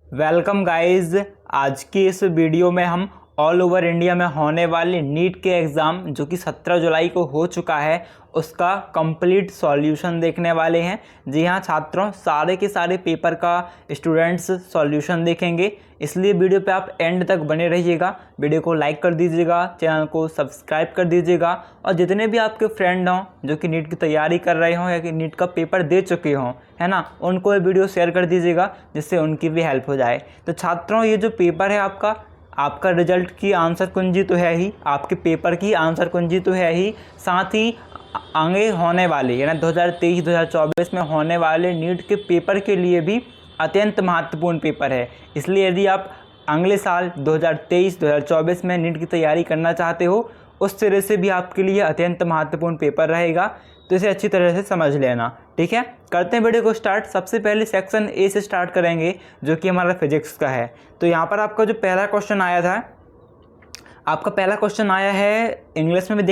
Welcome guys. आज की इस वीडियो में हम ऑल ओवर इंडिया में होने वाले नीट के एग्ज़ाम जो कि 17 जुलाई को हो चुका है उसका कंप्लीट सॉल्यूशन देखने वाले हैं। जी हाँ छात्रों, सारे के सारे पेपर का स्टूडेंट्स सॉल्यूशन देखेंगे, इसलिए वीडियो पे आप एंड तक बने रहिएगा। वीडियो को लाइक कर दीजिएगा, चैनल को सब्सक्राइब कर दीजिएगा और जितने भी आपके फ्रेंड हों जो कि नीट की तैयारी कर रहे हों या कि नीट का पेपर दे चुके हों, है ना, उनको ये वीडियो शेयर कर दीजिएगा जिससे उनकी भी हेल्प हो जाए। तो छात्रों, ये जो पेपर है आपका रिजल्ट की आंसर कुंजी तो है ही, आपके पेपर की आंसर कुंजी तो है ही, साथ ही आगे होने वाले यानी 2023-2024 में होने वाले नीट के पेपर के लिए भी अत्यंत महत्वपूर्ण पेपर है। इसलिए यदि आप अगले साल 2023-2024 में नीट की तैयारी करना चाहते हो, उस तरह से भी आपके लिए अत्यंत महत्वपूर्ण पेपर रहेगा, तो इसे अच्छी तरह से समझ लेना। ठीक है, करते हैं वीडियो को स्टार्ट। सबसे पहले सेक्शन ए से स्टार्ट करेंगे जो कि हमारा फिजिक्स का है। तो यहाँ पर आपका जो पहला क्वेश्चन आया था, आपका पहला क्वेश्चन आया है इंग्लिश में भी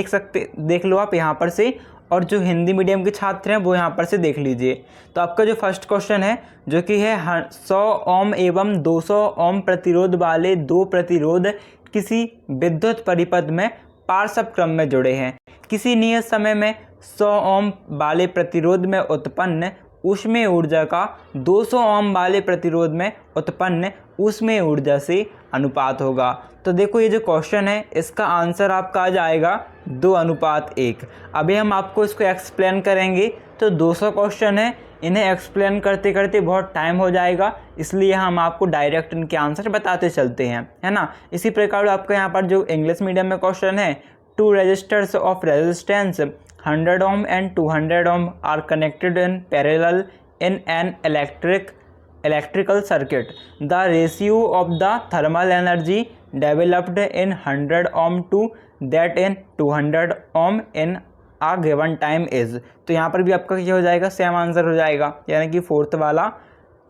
देख लो आप यहाँ पर से, और जो हिंदी मीडियम के छात्र हैं वो यहाँ पर से देख लीजिए। तो आपका जो फर्स्ट क्वेश्चन है जो कि है 100 ओम एवं 200 ओम प्रतिरोध वाले दो प्रतिरोध किसी विद्युत परिपथ में पार्श्व क्रम में जुड़े हैं। किसी नियत समय में 100 ओम वाले प्रतिरोध में उत्पन्न ऊष्मीय ऊर्जा का 200 ओम वाले प्रतिरोध में उत्पन्न ऊष्मीय ऊर्जा से अनुपात होगा। तो देखो ये जो क्वेश्चन है इसका आंसर आपका आ जाएगा 2:1। अभी हम आपको इसको एक्सप्लेन करेंगे। तो 200 क्वेश्चन है, इन्हें एक्सप्लेन करते करते बहुत टाइम हो जाएगा, इसलिए हम आपको डायरेक्ट इनके आंसर बताते चलते हैं, है ना। इसी प्रकार आपका यहाँ पर जो इंग्लिश मीडियम में क्वेश्चन है, 2 resistors of resistance 100 ohm and 200 ohm are connected in parallel in an electrical circuit. The ratio of the thermal energy developed in 100 ohm to that in 200 ohm in a given time is. तो यहाँ पर भी आपका क्या हो जाएगा, same answer हो जाएगा, यानी कि फोर्थ वाला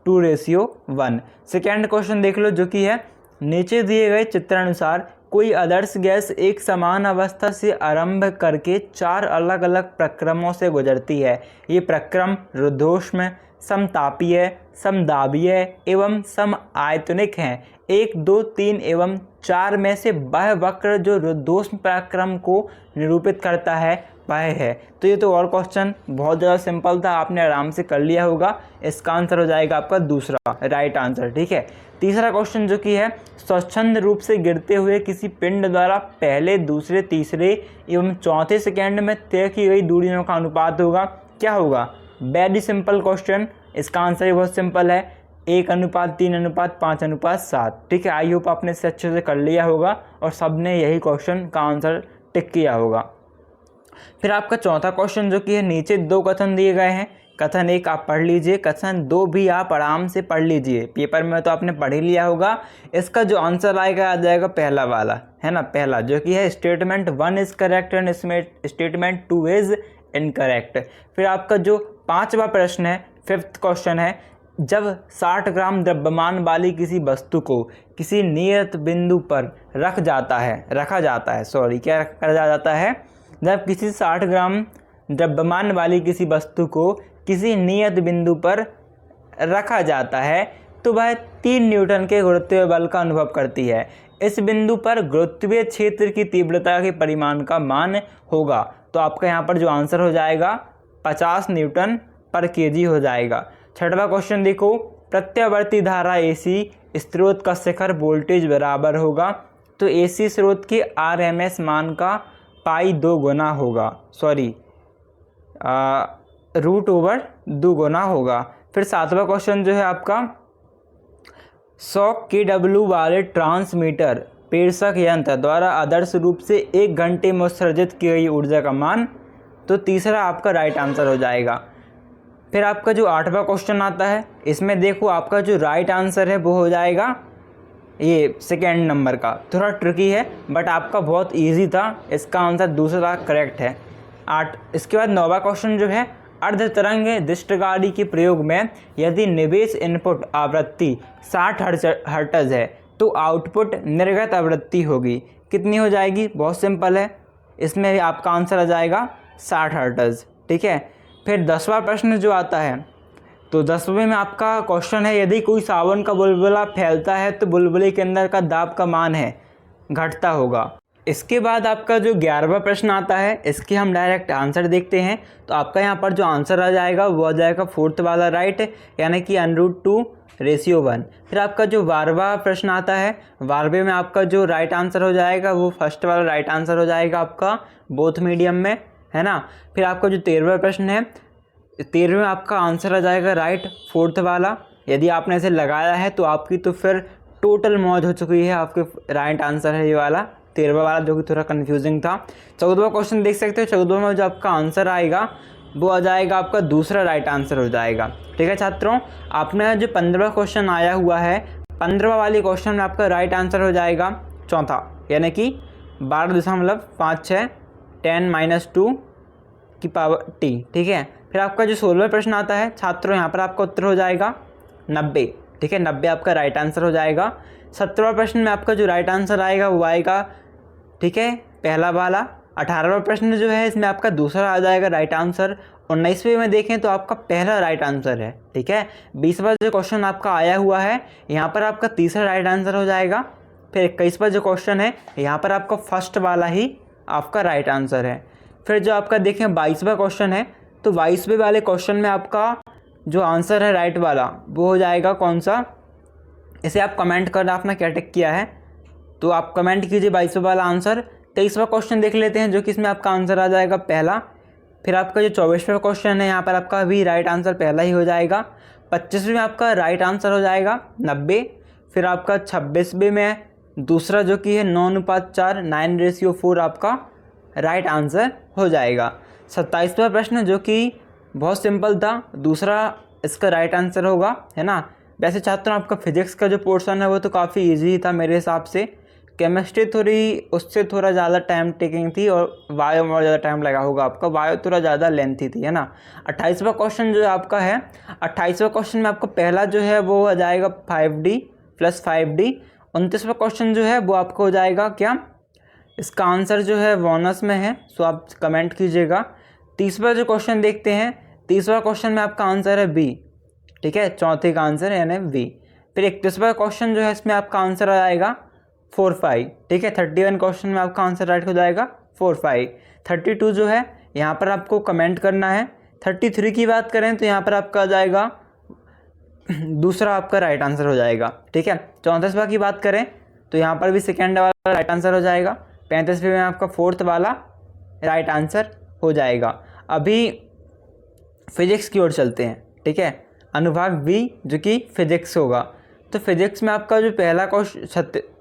2:1। सेकेंड क्वेश्चन देख लो जो कि है, नीचे दिए गए चित्रानुसार कोई आदर्श गैस एक समान अवस्था से आरंभ करके 4 अलग अलग प्रक्रमों से गुजरती है। ये प्रक्रम रुद्धोष्म, समतापीय, समदाबीय एवं समआयतनिक हैं। 1, 2, 3 एवं 4 में से वह वक्र जो रुद्धोष्म प्रक्रम को निरूपित करता है वह है। तो ये तो और क्वेश्चन बहुत ज़्यादा सिंपल था, आपने आराम से कर लिया होगा। इसका आंसर हो जाएगा आपका दूसरा राइट आंसर। ठीक है, तीसरा क्वेश्चन जो कि है, स्वच्छंद रूप से गिरते हुए किसी पिंड द्वारा पहले, दूसरे, तीसरे एवं चौथे सेकेंड में तय की गई दूरियों का अनुपात होगा। क्या होगा? वेरी सिंपल क्वेश्चन, इसका आंसर ही बहुत सिंपल है, 1:3:5:7। ठीक है, आई होप आपने इसे अच्छे से कर लिया होगा और सबने यही क्वेश्चन का आंसर टिक किया होगा। फिर आपका चौथा क्वेश्चन जो कि है, नीचे 2 कथन दिए गए हैं। कथन 1 आप पढ़ लीजिए, कथन 2 भी आप आराम से पढ़ लीजिए, पेपर में तो आपने पढ़ ही लिया होगा। इसका जो आंसर आएगा आ जाएगा पहला वाला, है ना, पहला जो कि है statement 1 is correct and statement 2 is incorrect. फिर आपका जो 5वां प्रश्न है, 5th क्वेश्चन है, जब 60 ग्राम द्रव्यमान वाली किसी वस्तु को किसी नियत बिंदु पर रखा जाता है, जब किसी 60 ग्राम द्रव्यमान वाली किसी वस्तु को किसी नियत बिंदु पर रखा जाता है तो वह 3 न्यूटन के गुरुत्वीय बल का अनुभव करती है। इस बिंदु पर गुरुत्वीय क्षेत्र की तीव्रता के परिमाण का मान होगा। तो आपका यहाँ पर जो आंसर हो जाएगा 50 न्यूटन पर केजी हो जाएगा। 6वां क्वेश्चन देखो, प्रत्यावर्ती धारा AC स्रोत का शिखर वोल्टेज बराबर होगा। तो AC स्रोत के RMS मान का पाई 2 गुना होगा, √2 गुना होगा। फिर 7वां क्वेश्चन जो है आपका, 100 kW वाले ट्रांसमीटर प्रेषक यंत्र द्वारा आदर्श रूप से 1 घंटे में उत्सर्जित की गई ऊर्जा का मान। तो तीसरा आपका राइट आंसर हो जाएगा। फिर आपका जो 8वां क्वेश्चन आता है, इसमें देखो आपका जो राइट आंसर है वो हो जाएगा ये सेकेंड नंबर का। थोड़ा ट्रिकी है बट आपका बहुत इजी था, इसका आंसर दूसरा करेक्ट है। इसके बाद 9वां क्वेश्चन जो है, अर्धतरंग दृष्टिगाड़ी के प्रयोग में यदि निवेश इनपुट आवृत्ति 60 हर्ट्ज है तो आउटपुट निर्गत आवृत्ति होगी, कितनी हो जाएगी? बहुत सिंपल है, इसमें आपका आंसर आ जाएगा 60 हर्ट्ज। ठीक है, फिर 10वां प्रश्न जो आता है, तो 10वें में आपका क्वेश्चन है, यदि कोई साबुन का बुलबुला फैलता है तो बुलबुले के अंदर का दाब का मान है घटता होगा। इसके बाद आपका जो 11वां प्रश्न आता है, इसके हम डायरेक्ट आंसर देखते हैं। तो आपका यहाँ पर जो आंसर आ जाएगा वो आ जाएगा 4th वाला राइट, यानी कि √2:1। फिर आपका जो 12वां प्रश्न आता है, 12वें में आपका जो राइट आंसर हो जाएगा वो फर्स्ट वाला राइट आंसर हो जाएगा आपका बोथ मीडियम में, है ना। फिर आपका जो 13वां प्रश्न है, 13वें में आपका आंसर आ जाएगा राइट 4th वाला। यदि आपने इसे लगाया है तो आपकी तो फिर टोटल मौज हो चुकी है, आपके राइट आंसर है ये वाला 13वां वाला, जो कि थोड़ा कंफ्यूजिंग था। 14वां क्वेश्चन देख सकते हो, 14वां में जो आपका आंसर आएगा वो आ जाएगा आपका दूसरा राइट आंसर हो जाएगा। ठीक है छात्रों, आपने जो 15वां क्वेश्चन आया हुआ है, 15वां वाली क्वेश्चन में आपका राइट आंसर हो जाएगा चौथा, यानी कि 12.56 10-2 की पावर t। ठीक है। फिर आपका जो 16वां प्रश्न आता है छात्रों, यहाँ पर आपका उत्तर हो जाएगा 90। ठीक है, 90 आपका राइट आंसर हो जाएगा। 17वां प्रश्न में आपका जो राइट आंसर आएगा वो आएगा, ठीक है, पहला वाला। 18वां प्रश्न जो है इसमें आपका दूसरा आ जाएगा राइट आंसर। 19वें में देखें तो आपका पहला राइट आंसर है। ठीक है। 20वां जो क्वेश्चन आपका आया हुआ है, यहाँ पर आपका तीसरा राइट आंसर हो जाएगा। फिर 21वां जो क्वेश्चन है, यहाँ पर आपका फर्स्ट वाला ही आपका राइट आंसर है। फिर जो आपका देखें 22वां क्वेश्चन है, तो 22वें वाले क्वेश्चन में आपका जो आंसर है राइट वाला वो हो जाएगा कौन सा, इसे आप कमेंट करना आपने क्या टिक किया है, तो आप कमेंट कीजिए 22वां वाला आंसर। 23वां क्वेश्चन देख लेते हैं, जो कि इसमें आपका आंसर आ जाएगा पहला। फिर आपका जो 24वां क्वेश्चन है, यहाँ पर आपका भी राइट आंसर पहला ही हो जाएगा। 25वें में आपका राइट आंसर हो जाएगा 90। फिर आपका 26वें में दूसरा जो कि है 9:4 9:4 आपका राइट आंसर हो जाएगा। 27वां प्रश्न जो कि बहुत सिंपल था, दूसरा इसका राइट आंसर होगा, है ना। वैसे छात्रों आपका फिजिक्स का जो पोर्शन है वो तो काफ़ी इजी था मेरे हिसाब से। केमिस्ट्री थोड़ी उससे थोड़ा ज़्यादा टाइम टेकिंग थी, और बायो में और ज़्यादा टाइम लगा होगा आपका, बायो थोड़ा ज़्यादा लेंथी थी, है ना। 28वां क्वेश्चन जो आपका है, 28वां क्वेश्चन में आपका पहला जो है वो आ जाएगा 5D + 5D। 29वां क्वेश्चन जो है वो आपको हो जाएगा क्या, इसका आंसर जो है बोनस में है, सो आप कमेंट कीजिएगा। 30वां जो क्वेश्चन देखते हैं, 30वां क्वेश्चन में आपका आंसर है बी। ठीक है, चौथे का आंसर है यानी बी। फिर 31वां क्वेश्चन जो है इसमें आपका आंसर आ जाएगा 4-5। ठीक है, 31 क्वेश्चन में आपका आंसर राइट हो जाएगा 4-5। 32 जो है यहाँ पर आपको कमेंट करना है। 33 की बात करें तो यहाँ पर आपका आ जाएगा दूसरा आपका राइट आंसर हो जाएगा। ठीक है। 34वां की बात करें तो यहाँ पर भी सेकेंड वाला राइट आंसर हो जाएगा। 35वें में आपका 4th वाला राइट आंसर हो जाएगा। अभी फिजिक्स की ओर चलते हैं। ठीक है, अनुभाग बी जो कि फिजिक्स होगा। तो फिजिक्स में आपका जो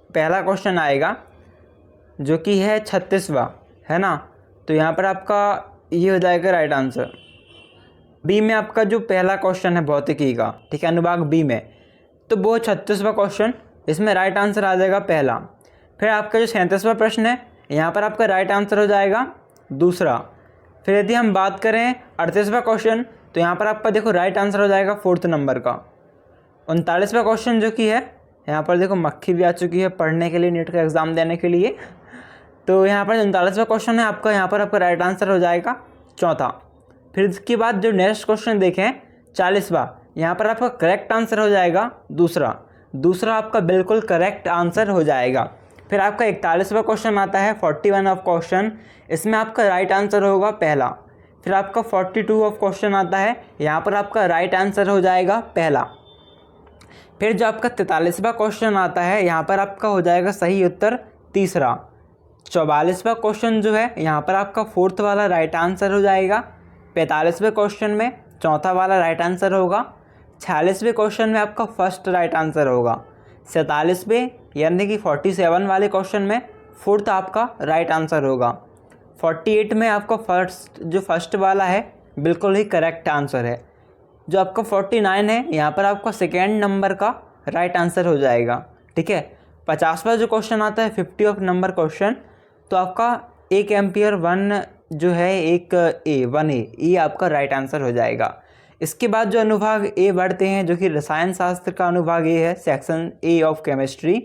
पहला क्वेश्चन आएगा जो कि है 36वां, है ना। तो यहाँ पर आपका ये हो जाएगा राइट आंसर। बी में आपका जो पहला क्वेश्चन है भौतिकी का, ठीक है, अनुभाग बी में, तो वो 36वां क्वेश्चन, इसमें राइट आंसर आ जाएगा पहला। फिर आपका जो 37वां प्रश्न है, यहाँ पर आपका राइट आंसर हो जाएगा दूसरा। फिर यदि हम बात करें 38वां क्वेश्चन, तो यहाँ पर आपका देखो राइट आंसर हो जाएगा 4th नंबर का। 39वां क्वेश्चन जो कि है, यहाँ पर देखो मक्खी भी आ चुकी है पढ़ने के लिए, नीट का एग्ज़ाम देने के लिए। तो यहाँ पर 39वां क्वेश्चन है आपका, यहाँ पर आपका राइट आंसर हो जाएगा चौथा। फिर इसके बाद जो नेक्स्ट क्वेश्चन देखें 40वां, यहाँ पर आपका करेक्ट आंसर हो जाएगा दूसरा आपका बिल्कुल करेक्ट आंसर हो जाएगा। फिर आपका 41वां क्वेश्चन आता है 41 ऑफ क्वेश्चन, इसमें आपका राइट आंसर होगा पहला। फिर आपका 42 ऑफ क्वेश्चन आता है, यहाँ पर आपका राइट आंसर हो जाएगा पहला। फिर जो आपका 43वां क्वेश्चन आता है, यहाँ पर आपका हो जाएगा सही उत्तर तीसरा। 44वां क्वेश्चन जो है, यहाँ पर आपका 4th वाला राइट आंसर हो जाएगा। 45वें क्वेश्चन में चौथा वाला राइट आंसर होगा। 46वें क्वेश्चन में आपका फर्स्ट राइट आंसर होगा। 47वें यानी कि 47 वाले क्वेश्चन में 4th आपका राइट आंसर होगा। 48 में आपका फर्स्ट वाला है बिल्कुल ही करेक्ट आंसर है। जो आपका 49 है, यहाँ पर आपका सेकेंड नंबर का राइट आंसर हो जाएगा। ठीक है। 50वां जो क्वेश्चन आता है 50 ऑफ नंबर क्वेश्चन, तो आपका 1 एम्पियर 1 जो है 1A ये आपका राइट आंसर हो जाएगा। इसके बाद जो अनुभाग ए बढ़ते हैं, जो कि रसायन शास्त्र का अनुभाग ए है, सेक्शन ए ऑफ केमिस्ट्री,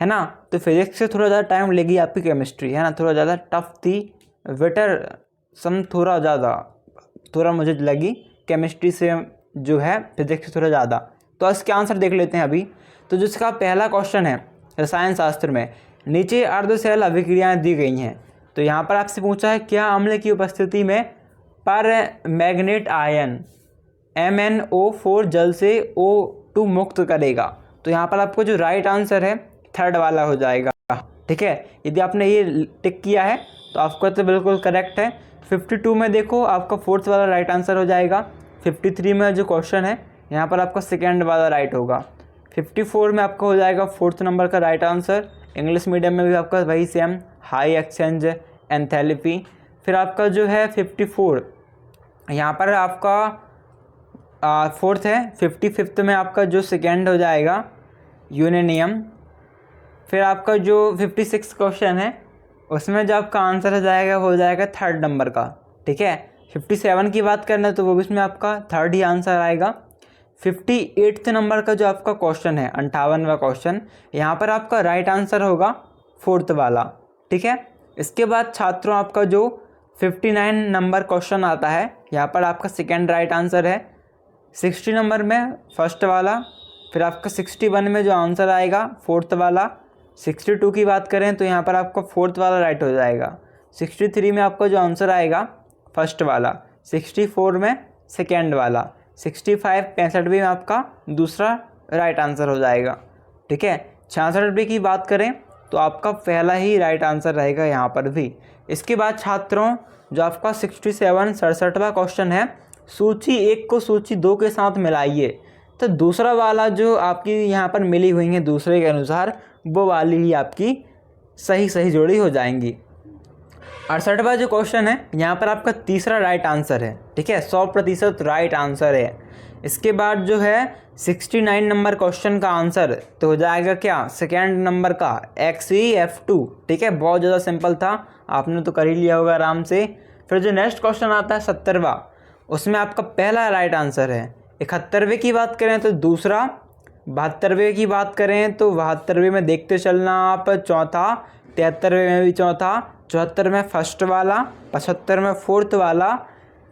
है ना। तो फिजिक्स से थोड़ा ज़्यादा टाइम लेगी आपकी केमिस्ट्री, है ना, थोड़ा ज़्यादा टफ थी, बेटर सम थोड़ा मुझे लगी केमिस्ट्री से जो है फिजिक्स से थोड़ा ज़्यादा। तो इसके आंसर देख लेते हैं अभी। तो जिसका पहला क्वेश्चन है रसायन शास्त्र में, नीचे अर्धशैल अभिक्रियाएँ दी गई हैं। तो यहाँ पर आपसे पूछा है क्या अम्ल की उपस्थिति में पर मैग्नेट आयन MnO4 जल से O2 मुक्त करेगा। तो यहाँ पर आपको जो राइट आंसर है थर्ड वाला हो जाएगा। ठीक है, यदि आपने ये टिक किया है तो आपका तो बिल्कुल करेक्ट है। 52 में देखो आपका फोर्थ वाला राइट आंसर हो जाएगा। 53 में जो क्वेश्चन है यहाँ पर आपका सेकेंड वाला राइट होगा। 54 में आपका हो जाएगा फोर्थ नंबर का राइट आंसर। इंग्लिश मीडियम में भी आपका वही सेम, हाई एक्सचेंज एंथैल्पी। फिर आपका जो है 54 यहाँ पर आपका फोर्थ है। 55 में आपका जो सेकेंड हो जाएगा यूरेनियम। फिर आपका जो 56 क्वेश्चन है उसमें जो आपका आंसर हो जाएगा वो हो जाएगा थर्ड नंबर का। ठीक है, 57 की बात करना तो वो इसमें आपका थर्ड ही आंसर आएगा। 58 नंबर का जो आपका क्वेश्चन है 58वां क्वेश्चन, यहाँ पर आपका राइट आंसर होगा फोर्थ वाला। ठीक है, इसके बाद छात्रों आपका जो 59 नंबर क्वेश्चन आता है यहाँ पर आपका सेकेंड राइट आंसर है। 60 नंबर में फर्स्ट वाला। फिर आपका 61 में जो आंसर आएगा फोर्थ वाला। 62 की बात करें तो यहाँ पर आपका फोर्थ वाला राइट हो जाएगा। 63 में आपका जो आंसर आएगा फर्स्ट वाला। 64 में सेकेंड वाला। 65 में आपका दूसरा राइट आंसर हो जाएगा। ठीक है, 66 की बात करें तो आपका पहला ही राइट आंसर रहेगा यहाँ पर भी। इसके बाद छात्रों जो आपका 67वां क्वेश्चन है, सूची 1 को सूची 2 के साथ मिलाइए। तो दूसरा वाला जो आपकी यहाँ पर मिली हुई है दूसरे के अनुसार, वो वाली ही आपकी सही जोड़ी हो जाएंगी। 68वां जो क्वेश्चन है यहाँ पर आपका तीसरा राइट आंसर है। ठीक है, 100% राइट आंसर है। इसके बाद जो है 69 नंबर क्वेश्चन का आंसर तो हो जाएगा क्या, सेकेंड नंबर का XeF2। ठीक है, बहुत ज़्यादा सिंपल था, आपने तो कर ही लिया होगा आराम से। फिर जो नेक्स्ट क्वेश्चन आता है 70वां, उसमें आपका पहला राइट आंसर है। 71वें की बात करें तो दूसरा। 72वें की बात करें तो 72वें में देखते चलना आप चौथा। 73वें में भी चौथा। 74 में फर्स्ट वाला। 75 में फोर्थ वाला।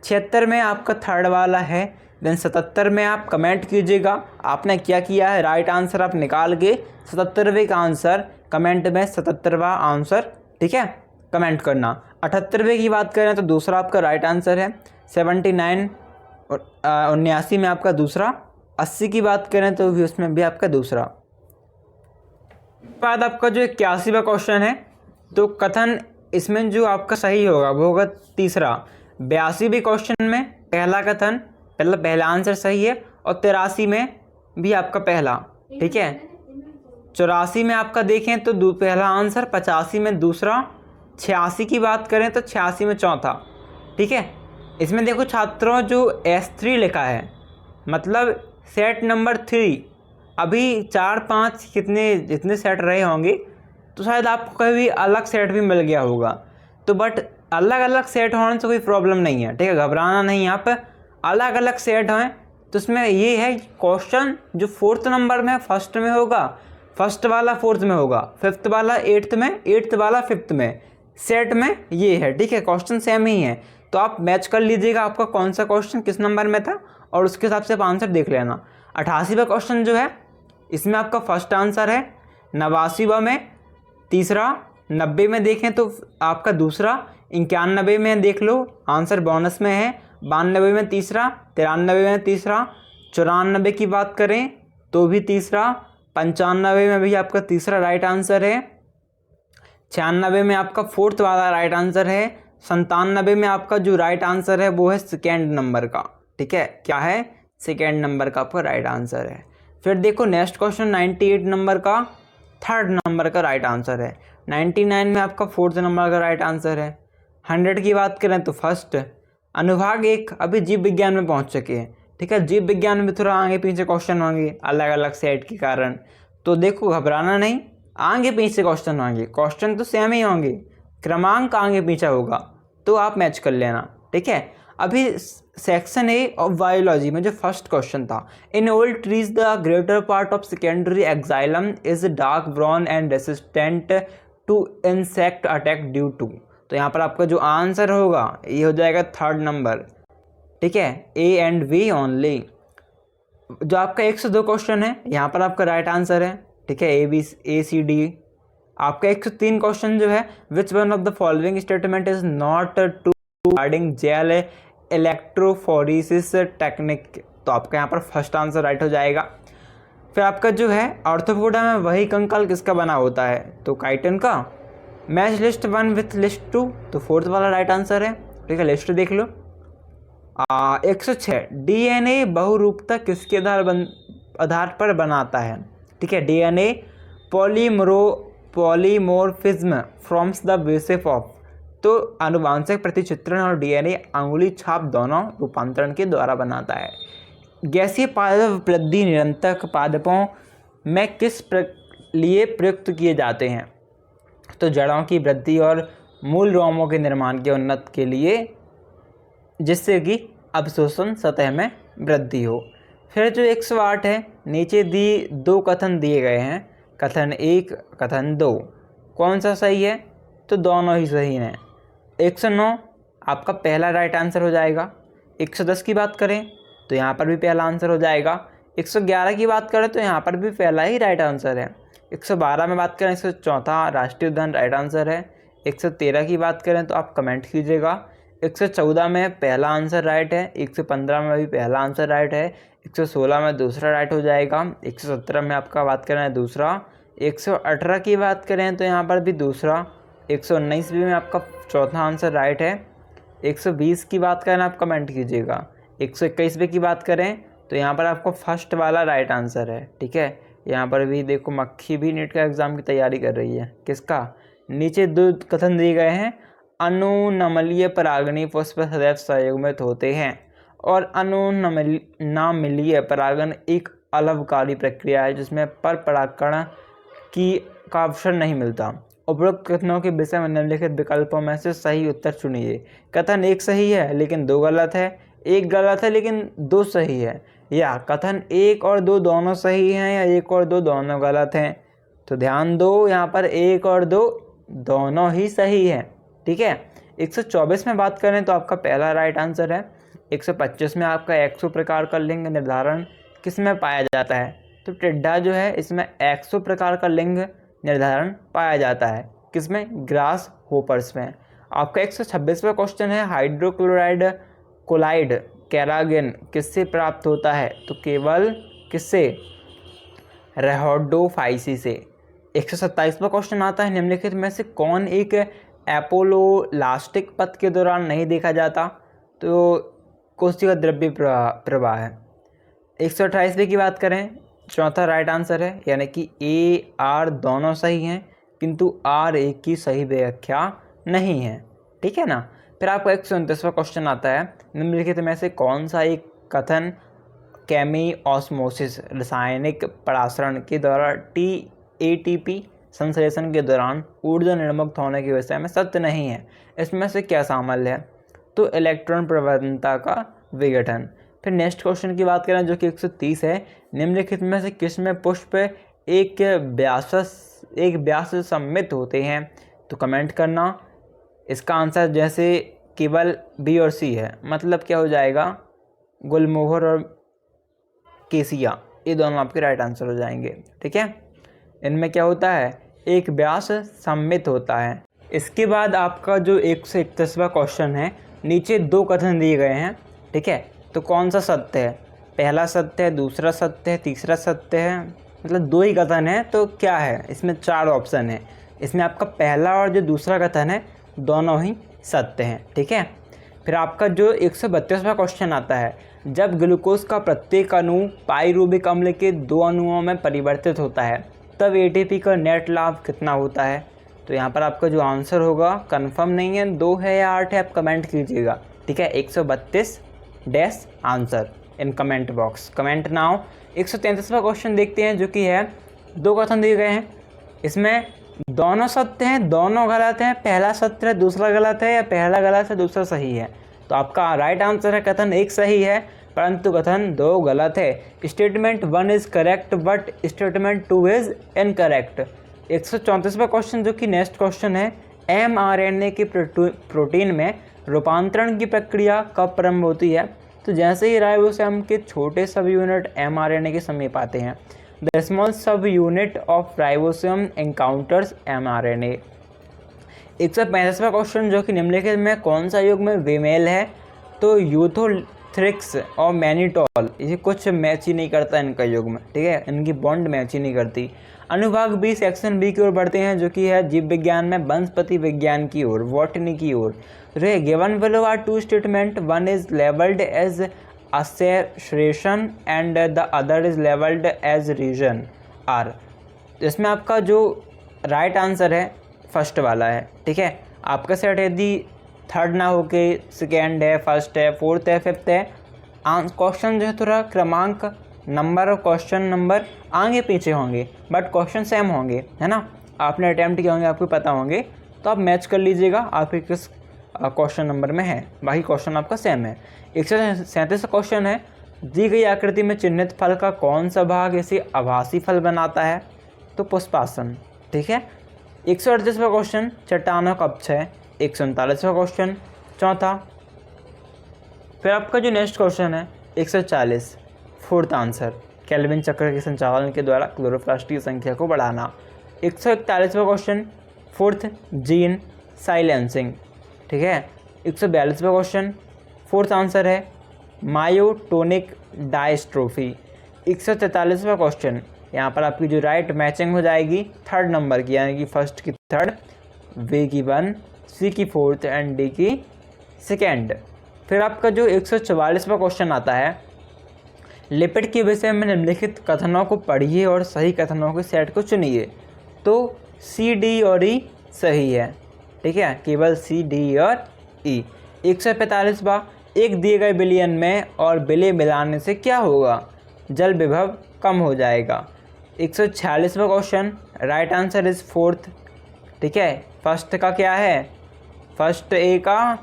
76 में आपका थर्ड वाला है। देन 77 में आप कमेंट कीजिएगा आपने क्या किया है। राइट आंसर आप निकाल के 77वें का आंसर कमेंट में 77वां आंसर, ठीक है, कमेंट करना। 78वें की बात करें तो दूसरा आपका राइट आंसर है। 79 और 79 में आपका दूसरा। 80 की बात करें तो भी उसमें भी आपका दूसरा। बाद आपका जो 81वां क्वेश्चन है, तो कथन इसमें जो आपका सही होगा वो होगा तीसरा। 82वें क्वेश्चन में पहला कथन पहला आंसर सही है, और 83 में भी आपका पहला, ठीक है। 84 में आपका देखें तो पहला आंसर, 85 में दूसरा, 86 की बात करें तो 86 में चौथा, ठीक है। इसमें देखो छात्रों जो S3 लिखा है मतलब सेट नंबर 3, अभी 4 5 जितने सेट रहे होंगे तो शायद आपको कभी अलग सेट भी मिल गया होगा, तो बट अलग अलग सेट होने से कोई प्रॉब्लम नहीं है, ठीक है, घबराना नहीं। आप अलग अलग सेट हैं तो उसमें ये है क्वेश्चन जो 4th नंबर में फर्स्ट में होगा, फर्स्ट वाला 4th में होगा, 5th वाला 8th में, 8th वाला 5th में, सेट में ये है, ठीक है। क्वेश्चन सेम ही है तो आप मैच कर लीजिएगा आपका कौन सा क्वेश्चन किस नंबर में था और उसके हिसाब से आप आंसर देख लेना। 88वां क्वेश्चन जो है इसमें आपका फर्स्ट आंसर है। 89वां में तीसरा। 90 में देखें तो आपका दूसरा। 91 में देख लो आंसर बोनस में है। 92 में तीसरा। 93 में तीसरा। 94 की बात करें तो भी तीसरा। 95 में भी आपका तीसरा राइट आंसर है। 96 में आपका 4th वाला राइट आंसर है। 97 में आपका जो राइट आंसर है वो है सेकेंड नंबर का, ठीक है, क्या है, सेकेंड नंबर का आपका राइट आंसर है। फिर देखो नेक्स्ट क्वेश्चन 98 नंबर का 3rd नंबर का राइट आंसर है। 99 में आपका 4th नंबर का राइट आंसर है। 100 की बात करें तो फर्स्ट। अनुभाग 1 अभी जीव विज्ञान में पहुंच चुके हैं, ठीक है। जीव विज्ञान में थोड़ा आगे पीछे क्वेश्चन होंगे अलग अलग सेट के कारण, तो देखो घबराना नहीं, आगे पीछे क्वेश्चन होंगे, क्वेश्चन तो सेम ही होंगे, क्रमांक आगे पीछे होगा तो आप मैच कर लेना, ठीक है। अभी सेक्शन ए ऑफ बायोलॉजी में जो फर्स्ट क्वेश्चन था, in old trees the greater part of secondary xylem is dark brown and resistant to insect attack due to, तो यहाँ पर आपका जो आंसर होगा ये हो जाएगा 3rd नंबर, ठीक है, A and B ओनली। जो आपका 102 क्वेश्चन है यहाँ पर आपका राइट आंसर है, ठीक है, ABCD। आपका 103 क्वेश्चन जो है, which one of the following statement is not true regarding gel electrophoresis technique, तो आपका यहाँ पर फर्स्ट आंसर राइट हो जाएगा। फिर आपका जो है ऑर्थोपोडा में वही कंकाल किसका बना होता है, तो काइटन का। मैच लिस्ट 1 विथ लिस्ट 2, तो फोर्थ वाला राइट आंसर है, ठीक है, लिस्ट देख लो। 106 DNA बहुरूपता किसके आधार पर बनाता है, ठीक है, DNA polymorphism firms the basis of, तो आनुवांशिक प्रतिचित्रण और DNA अंगुली छाप दोनों रूपांतरण के द्वारा बनाता है। गैसीय पादप वृद्धि निरंतर पादपों में किस लिए प्रयुक्त किए जाते हैं, तो जड़ों की वृद्धि और मूल रोमों के निर्माण के उन्नत के लिए, जिससे कि अवशोषण सतह में वृद्धि हो। फिर जो 108 है, नीचे दो कथन दिए गए हैं, कथन 1 कथन 2, कौन सा सही है, तो दोनों ही सही हैं। 109 आपका पहला राइट आंसर हो जाएगा। 110 की बात करें तो यहाँ पर भी पहला आंसर हो जाएगा। 111 की बात करें तो यहाँ पर भी पहला ही राइट आंसर है। 112 में बात करें 104 राष्ट्रीय उद्यान राइट आंसर है। 113 की बात करें तो आप कमेंट कीजिएगा। 114 में पहला आंसर राइट है। 115 में भी पहला आंसर राइट है। 116 में दूसरा राइट हो जाएगा। 117 में आपका बात करें दूसरा। 118 की बात करें तो यहाँ पर भी दूसरा। 119 में आपका चौथा आंसर राइट है। 120 की बात करें आप कमेंट कीजिएगा। 121 की बात करें तो यहाँ पर आपको फर्स्ट वाला राइट आंसर है। ठीक है, यहाँ पर भी देखो मक्खी भी नीट का एग्ज़ाम की तैयारी कर रही है। किसका? नीचे दो कथन दिए गए हैं। अनुनमलीय परागणी पुष्प सदैव संयुग्मित होते हैं और अनुनामिलीय परागण एक अलवकारी प्रक्रिया है जिसमें पर परागकण का अवसर नहीं मिलता। उपरोक्त कथनों के विषय में निम्नलिखित विकल्पों में से सही उत्तर चुनिए। कथन एक सही है लेकिन दो गलत है, एक गलत है लेकिन दो सही है, या कथन एक और दो दोनों सही हैं या एक और दो दोनों गलत हैं। तो ध्यान दो, यहाँ पर एक और दो दोनों ही सही है। ठीक है, 124 में बात करें तो आपका पहला राइट आंसर है। 125 में आपका एक्सो प्रकार का लिंग निर्धारण किस में पाया जाता है, तो टिड्डा जो है इसमें एक्सो प्रकार का लिंग निर्धारण पाया जाता है। किसमें? ग्रास होपर्स में। आपका 126वां क्वेश्चन है, हाइड्रोक्लोराइड कोलाइड कैरागिन किससे प्राप्त होता है, तो केवल किससे? रहोडोफाइसी से। 127वां क्वेश्चन आता है, निम्नलिखित में से कौन एक एपोलोलास्टिक पथ के दौरान नहीं देखा जाता, तो कोशिका द्रव्य प्रवाह है। 128 की बात करें, चौथा राइट आंसर है, यानी कि ए आर दोनों सही हैं किंतु आर एक की सही व्याख्या नहीं है। ठीक है ना। फिर आपका 129वां क्वेश्चन आता है, निम्नलिखित में से कौन सा एक कथन केमी ऑस्मोसिस रासायनिक परासरण के द्वारा ATP संश्लेषण के दौरान ऊर्जा निर्मुक्त होने के विषय में सत्य नहीं है। इसमें से क्या शामिल है, तो इलेक्ट्रॉन प्रवणता का विघटन। फिर नेक्स्ट क्वेश्चन की बात करें जो कि 130 है, निम्नलिखित में से किस में पुष्प एक व्यास से सम्मिलित होते हैं, तो कमेंट करना। इसका आंसर जैसे केवल बी और सी है, मतलब क्या हो जाएगा, गुलमोहर और केसिया, ये दोनों आपके राइट आंसर हो जाएंगे। ठीक है, इनमें क्या होता है, एक व्यास सम्मिलित होता है। इसके बाद आपका जो 131वां क्वेश्चन है, नीचे दो कथन दिए गए हैं। ठीक है, तो कौन सा सत्य है, पहला सत्य है, दूसरा सत्य है, तीसरा सत्य है, मतलब दो ही कथन है, तो क्या है, इसमें 4 ऑप्शन है। इसमें आपका पहला और जो दूसरा कथन है दोनों ही सत्य हैं। ठीक है, फिर आपका जो 132वां क्वेश्चन आता है, जब ग्लूकोज का प्रत्येक अणु पाइरूबिक अम्ल के 2 अणुओं में परिवर्तित होता है तब ATP का नेट लाभ कितना होता है, तो यहाँ पर आपका जो आंसर होगा, कंफर्म नहीं है 2 है या 8 है, आप कमेंट कीजिएगा। ठीक है, 132 dash answer in comment box, comment now. 133वां क्वेश्चन देखते हैं जो कि है, दो कथन दिए गए हैं, इसमें दोनों सत्य हैं दोनों गलत हैं, पहला सत्य है दूसरा गलत है, या पहला गलत है दूसरा सही है, तो आपका राइट आंसर है कथन एक सही है परंतु कथन 2 गलत है। Statement 1 is correct but statement 2 is incorrect. 134वां क्वेश्चन जो कि नेक्स्ट क्वेश्चन है, mRNA के प्रोटीन में रूपांतरण की प्रक्रिया कब प्रारंभ होती है, तो जैसे ही राइबोसोम के छोटे सब यूनिट mRNA के समीप आते हैं, the small subunit of ribosome encounters mRNA। 135वां क्वेश्चन जो कि निम्नलिखित में कौन सा युग्म विमेल है? तो यूथोथ्रिक्स और मैनिटॉल, ये कुछ मैच ही नहीं करता इनका युग्म, ठीक है, इनकी बॉन्ड मैच ही नहीं करती। अनुभाग बी सेक्शन बी की ओर बढ़ते हैं, जो कि है जीव विज्ञान में वनस्पति विज्ञान की ओर, बॉटनी की ओर। Given below are two statement, one is labelled as assertion and the other is labelled as reason R. इसमें आपका जो राइट आंसर है फर्स्ट वाला है, ठीक है। आपका सेट यदि थर्ड ना हो के सेकेंड है, फर्स्ट है, फोर्थ है, फिफ्थ है, क्वेश्चन जो है थोड़ा क्रमांक नंबर और क्वेश्चन नंबर आगे पीछे होंगे, बट क्वेश्चन सेम होंगे, है ना। आपने अटैम्प्ट किए होंगे, आपको पता होंगे, तो आप मैच कर लीजिएगा आपके किस क्वेश्चन नंबर में है, बाकी क्वेश्चन आपका सेम है। 137 क्वेश्चन है, दी गई आकृति में चिन्हित फल का कौन सा भाग इसे आभासी फल बनाता है? तो पुष्पासन, ठीक है। 138वां क्वेश्चन, चट्टानों का अपक्षय। 139वां क्वेश्चन, चौथा। फिर आपका जो नेक्स्ट क्वेश्चन है 140, फोर्थ आंसर, केल्विन चक्र के संचालन के द्वारा क्लोरोप्लास्ट की संख्या को बढ़ाना। 141वां क्वेश्चन, फोर्थ, जीन साइलेंसिंग, ठीक है। 142वां क्वेश्चन, फोर्थ आंसर है मायोटोनिक डायस्ट्रोफी। 143वां क्वेश्चन, यहाँ पर आपकी जो राइट मैचिंग हो जाएगी थर्ड नंबर की, यानी कि फर्स्ट की थर्ड, वे की वन, सी की फोर्थ एंड डी की सेकेंड। फिर आपका जो 144वां क्वेश्चन आता है, लिपिड के विषय में निम्नलिखित कथनों को पढ़िए और सही कथनों के सेट को चुनिए। तो सी, डी और ई सही है, ठीक है, केवल सी, डी और ई। 145वां, एक दिए गए विलयन में और विलय मिलाने से क्या होगा? जल विभव कम हो जाएगा। 146वां question, right answer is fourth, ठीक है। फर्स्ट का क्या है? फर्स्ट ए का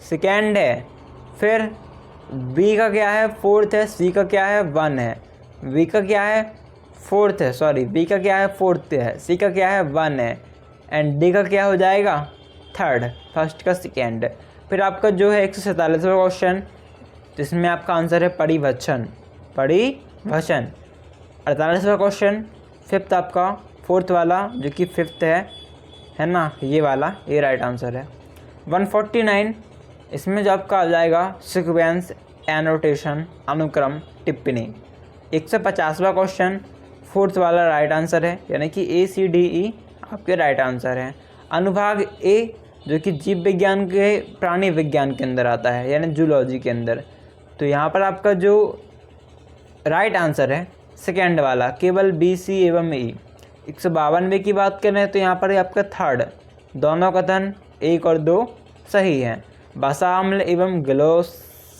सेकेंड है, फिर बी का क्या है? फोर्थ है, सी का क्या है? वन है, बी का क्या है? फोर्थ है, सॉरी, बी का क्या है? फोर्थ है, सी का क्या है? वन है, एंड डी का क्या हो जाएगा? थर्ड, फर्स्ट का सेकेंड। फिर आपका जो है 147वां क्वेश्चन, जिसमें आपका आंसर है परिवचन, परिवचन। 48वां क्वेश्चन, फिफ्थ आपका, फोर्थ वाला जो कि फिफ्थ है ना, ये वाला, ये राइट आंसर है। 149, इसमें जो आपका आ जाएगा सीक्वेंस, एनोटेशन, अनुक्रम, टिप्पणी। 150वां क्वेश्चन, फोर्थ वाला राइट आंसर है, यानी कि ए, सी, डी, ई आपके राइट आंसर हैं। अनुभाग ए जो कि जीव विज्ञान के प्राणी विज्ञान के अंदर आता है, यानी जूलॉजी के अंदर, तो यहाँ पर आपका जो राइट आंसर है सेकेंड वाला, केवल बी, सी एवं ई। 152वें की बात करें तो यहाँ पर आपका थर्ड, दोनों कथन 1 और 2 सही हैं। वसा अम्ल एवं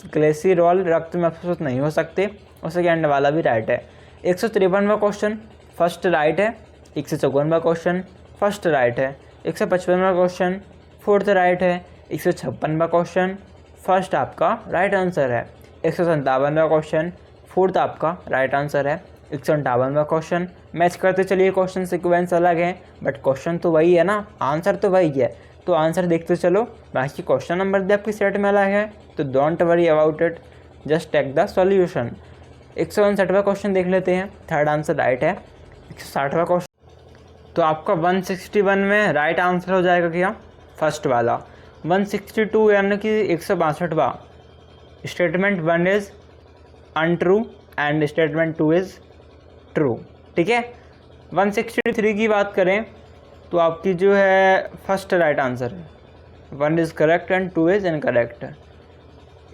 ग्लिसरॉल रक्त में अपशिष्ट नहीं हो सकते, और सेकेंड वाला भी राइट है। 153वां क्वेश्चन, फर्स्ट राइट है। 154वां क्वेश्चन, फर्स्ट राइट है। 155वां क्वेश्चन, फोर्थ राइट है। 156वां क्वेश्चन, फर्स्ट आपका राइट आंसर है। 157वां क्वेश्चन, फोर्थ आपका राइट आंसर है। 158वां क्वेश्चन, मैच करते चलिए, क्वेश्चन सीक्वेंस अलग है बट क्वेश्चन तो वही है ना, आंसर तो वही है, तो आंसर देखते चलो। बाकी क्वेश्चन नंबर भी आपकी सेट में अलग है, तो don't worry about it, just take the solution. 159वां क्वेश्चन देख लेते हैं, थर्ड आंसर राइट है। 160वां क्वेश्चन, तो आपका 161 में राइट आंसर हो जाएगा क्या? फर्स्ट वाला। 162 यानी कि 162वां, statement 1 is untrue and statement 2 is true, ठीक है। 163 की बात करें तो आपकी जो है फर्स्ट राइट आंसर है, 1 is correct and 2 is incorrect.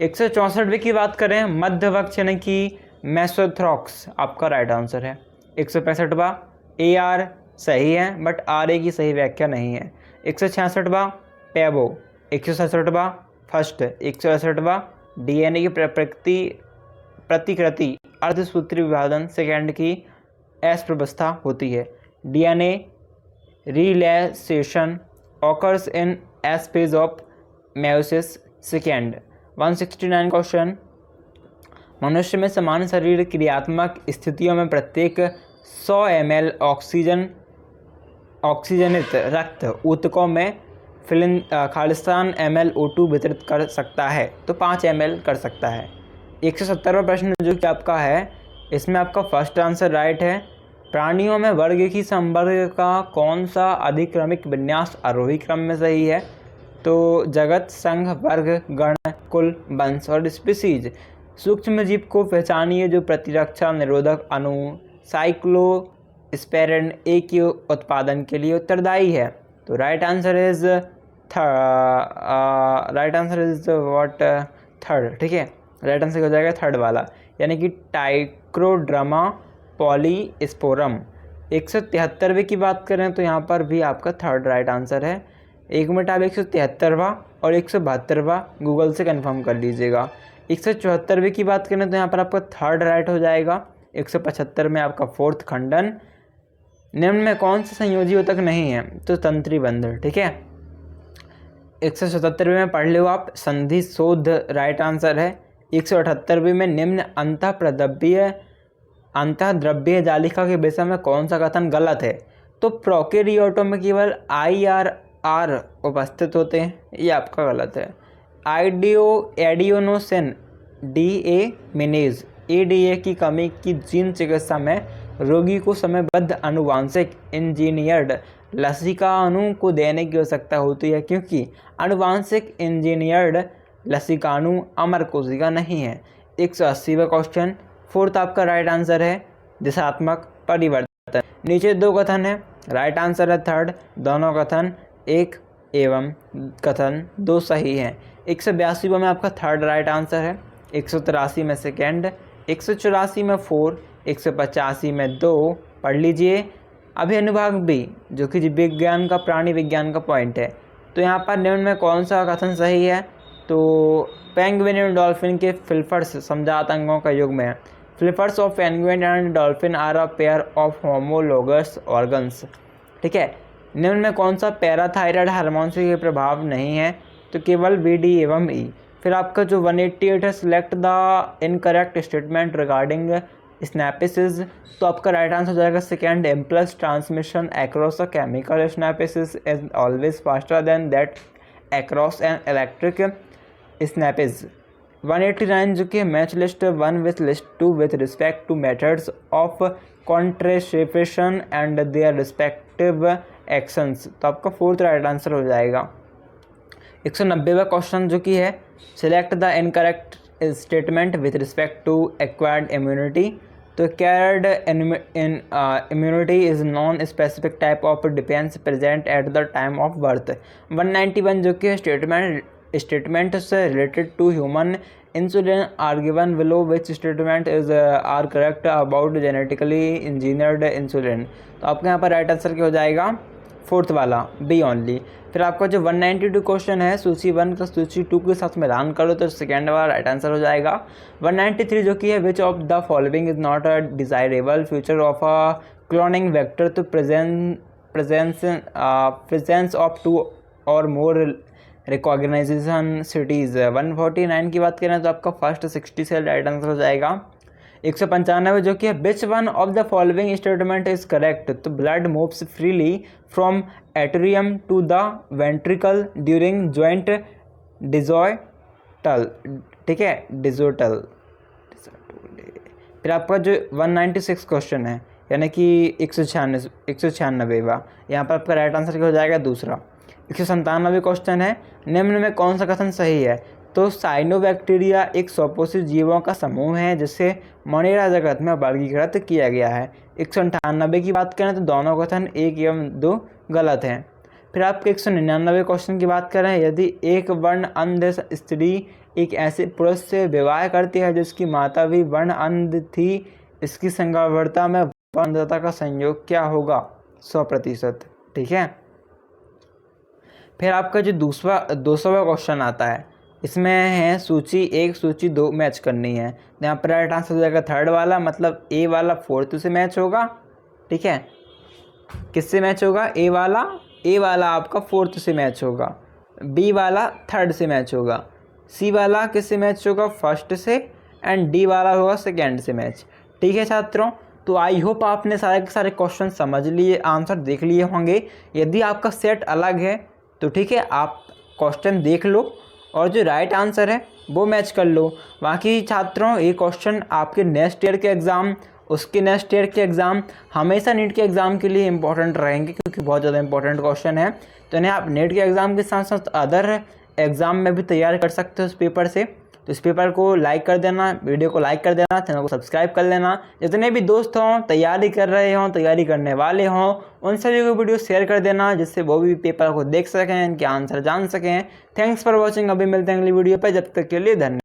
164 की बात करें, मध्यवक्ष यानी कि मेसोथ्रॉक्स आपका राइट आंसर है। 165वां, ए आर सही है बट आर ए की सही व्याख्या नहीं है। 166वां, टैबो। 167वां, फर्स्ट। 168वां, डीएनए की प्रतिकृति अर्धसूत्री विभाजन सेकेंड की एस व्यवस्था होती है। DNA replication occurs in S phase of meiosis second. 169 question, मनुष्य में समान शरीर क्रियात्मक स्थितियों में प्रत्येक 100 ml ऑक्सीजनित रक्त ऊतकों में खालिस्तान ml O2 वितरित कर सकता है, तो 5 ml कर सकता है। 170वां प्रश्न जो कि आपका है, इसमें आपका फर्स्ट आंसर राइट है। प्राणियों में वर्ग की संवर्ग का कौन सा अधिक्रमिक विन्यास आरोही क्रम में सही है? तो जगत, संघ, वर्ग, गण, कुल, वंश और स्पीसीज। सूक्ष्म जीव को पहचानिए जो प्रतिरक्षा निरोधक अणु साइक्लोस्पेरिन ए के उत्पादन के लिए उत्तरदायी है। तो right answer is what, third. ठीक है, राइट आंसर हो जाएगा थर्ड वाला, यानी कि टाइक्रोड्रामा पॉलीस्पोरम। 173वें की बात करें तो यहाँ पर भी आपका थर्ड राइट आंसर है। एक मिनट आप 173वां और 172वां गूगल से कंफर्म कर लीजिएगा। 174वें की बात करें तो यहाँ पर आपका थर्ड राइट हो जाएगा। 175 में आपका फोर्थ खंडन। निम्न में कौन सा संयोजी ऊतक नहीं है? तो तंत्री बंधन। ठीक है, 177वें में पढ़ लो आप, संधि शोध राइट आंसर है। 178वें में निम्न अंतःद्रव्य जालिका के विषय में कौन सा कथन गलत है? तो प्रोकैरियोटों में केवल IRR उपस्थित होते हैं, ये आपका गलत है। एडियोनोसिन डीएमिनेज ADA की कमी की जीन चिकित्सा में रोगी को समयबद्ध आनुवांशिक इंजीनियर्ड लसिकाणु को देने की आवश्यकता होती है, क्योंकि आनुवांशिक इंजीनियर्ड लसिकाणु अमर कोशिका नहीं है। 180वां क्वेश्चन, फोर्थ आपका राइट आंसर है, दिशात्मक परिवर्तन। नीचे दो कथन है, राइट आंसर है थर्ड। दोनों कथन एक एवं कथन दो सही हैं। 182वां में आपका थर्ड राइट आंसर है। 183 में सेकेंड, 184 में 4, 185 में 2। पढ़ लीजिए। अभी अनुभाग बी जो कि जीव विज्ञान का प्राणी विज्ञान का पॉइंट है, तो यहाँ पर निम्न में कौन सा कथन सही है? तो पेंगुइन एंड डॉल्फिन के फ्लिपर्स समजात अंगों का युग्म है। Flippers of penguin and dolphin are a pair of homologous organs. ठीक है, निम्न में कौन सा पैराथायराइड हार्मोन से प्रभाव नहीं है? तो केवल BD एवं E। फिर आपका जो 188 है, select the incorrect statement regarding synapsis. तो आपका राइट आंसर हो जाएगा second, impulse transmission across a chemical synapsis is always faster than that across an electric synapse. 189 जो कि match list 1 with list 2 with respect to methods of contraception and their respective actions. तो आपका fourth right answer हो जाएगा। 190वां question जो कि है, select the incorrect statement with respect to acquired immunity. तो acquired immunity is non specific type of defence present at the time of birth. 191 जो कि स्टेटमेंट से related to human insulin are given below which statement is are correct about genetically engineered insulin. तो आपके यहाँ पर right answer क्या हो जाएगा? फोर्थ वाला, बी ओनली। फिर आपका जो 192 क्वेश्चन है, सूची 1 का सूची 2 के साथ मिलान करो तो सेकेंड वाला राइट आंसर हो जाएगा। 193 जो कि है, which of the following is not a desirable feature of a cloning vector. तो प्रेजेंस ऑफ 2 और मोर रिकॉग्नाइजेशन सिटीज़। 149 की बात करें तो आपका फर्स्ट 60 से राइट आंसर हो जाएगा। 195 जो कि है, which one of the following statement is correct. तो blood moves freely from atrium to the ventricle during joint diastole. ठीक है, डिजोटल। फिर आपका जो 196 क्वेश्चन है, यानी कि 196वां, यहाँ पर आपका राइट आंसर क्या हो जाएगा? दूसरा। 197 क्वेश्चन है, निम्न में कौन सा कथन सही है? तो साइनोबैक्टीरिया एक स्वपोषित जीवों का समूह है जिसे मोनेरा जगत में वर्गीकृत किया गया है। 198 की बात करें तो दोनों कथन 1 एवं 2 गलत हैं। फिर आपके 199 क्वेश्चन की बात करें, यदि एक वर्ण अंध स्त्री एक ऐसे पुरुष से विवाह करती है जिसकी माता भी वर्ण अंध थी, इसकी संभाव्यता में अंधता का संयोग क्या होगा? 100%। ठीक है, फिर आपका जो 200वां क्वेश्चन आता है, इसमें है सूची 1 सूची 2 मैच करनी है। यहाँ पर राइट आंसर हो जाएगा थर्ड वाला, मतलब ए वाला फोर्थ से मैच होगा। ठीक है, किससे मैच होगा? ए वाला आपका फोर्थ से मैच होगा, बी वाला थर्ड से मैच होगा, सी वाला किससे मैच होगा? फर्स्ट से, एंड डी वाला होगा सेकेंड से मैच। ठीक है छात्रों, तो आई होप आपने सारे के सारे क्वेश्चन समझ लिए, आंसर देख लिए होंगे। यदि आपका सेट अलग है तो ठीक है, आप क्वेश्चन देख लो और जो राइट आंसर है वो मैच कर लो। बाकी छात्रों, ये क्वेश्चन आपके नेक्स्ट ईयर के एग्ज़ाम, उसके नेक्स्ट ईयर के एग्ज़ाम, हमेशा नीट के एग्ज़ाम के लिए इंपॉर्टेंट रहेंगे, क्योंकि बहुत ज़्यादा इंपॉर्टेंट क्वेश्चन है। तो इन्हें आप नीट के एग्ज़ाम के साथ साथ अदर एग्ज़ाम में भी तैयार कर सकते हो इस पेपर से। तो इस पेपर को लाइक कर देना, वीडियो को लाइक कर देना, चैनल को सब्सक्राइब कर लेना। जितने भी दोस्त हों, तैयारी कर रहे हों, तैयारी करने वाले हों, उन सभी को वीडियो शेयर कर देना, जिससे वो भी पेपर को देख सकें, इनके आंसर जान सकें। Thanks for watching. अभी मिलते हैं अगली वीडियो पर, जब तक के लिए धन्यवाद।